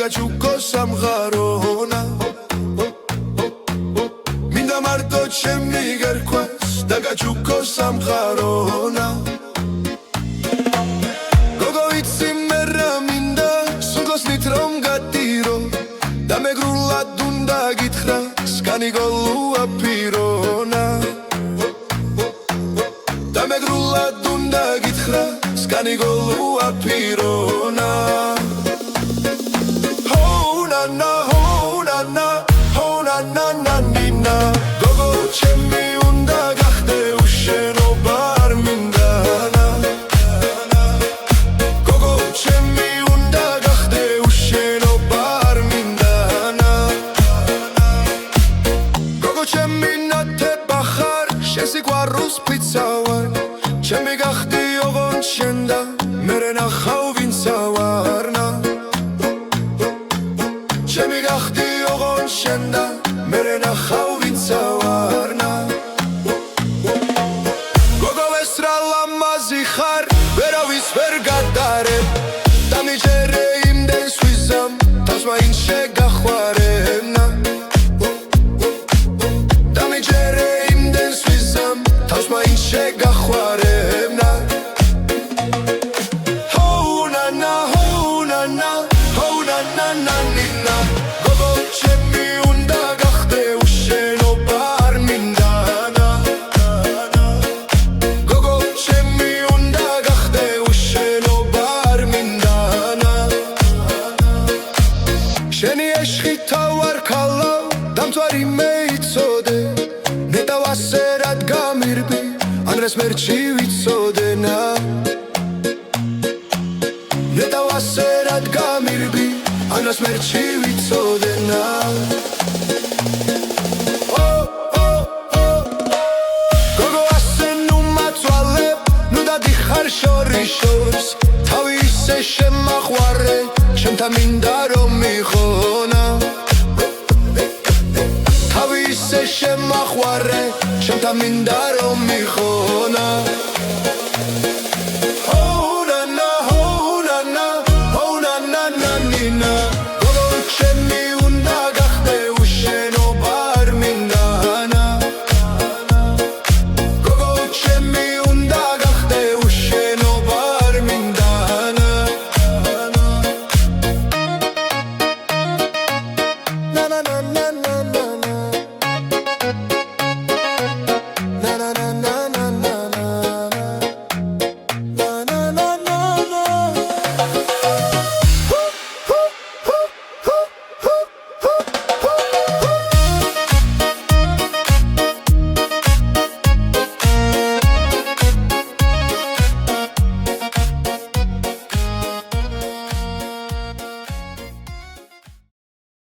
დაგაჩუქო სამღარონა მინდა მარტო ჩემი გერქვას დაგაჩუქო სამღარონა გოგო იცი მე რა მინდა სულგოსნით რომ გადირო და მეგრულად უნდა გითხრა სკანი გოლუა პირონა და მეგრულად უნდა გითხრა სკანი გოლუა პირონა გოგო ჩემი უნდა გახდე უშენობა არ მინდანა გოგო ჩემი უნდა გახდე უშენობა არ მინდანა გოგო ჩემი ნათება ხარ შენ სიყვარულს ფიცა ვარ ჩემი გახდი ოღონდ შენ და მერე ნახავ ვინცა ვარნა ჩემი გახდი ოღონდ შენ და მერე ნახავ ვინცა ვარნა გოგო ეს რა ლამაზი ხარ ვერავის ვერ გადარებ და მიჯერე იმდენს ვიზამ თავს მაინც შეგახვარენა და მიჯერე იმდენს ვიზამ თავს მაინც შეგახვარენა გოგო ჩემი უნდა გახდე უშენობა არ მინდანა გოგო ჩემი უნდა გახდე უშენობა არ მინდანა შენი ეშხითა ვარ ქალავ დამწვარი მე იცოდე ნეტავ ასე რად გამირბი ან რას მერჩი ვიცოდენა ნეტავ ასე რად გამირბი ან რას მერჩი ვიცოდენა გოგო ასე ნუ მაწვალებ ნუ დადიხარ შორის შორს თავი ისე შემაყვარე ჩემთან მინდა რომ მიხონა თავი ისე შემაყვარე ჩემთან მინდა რომ მიხონა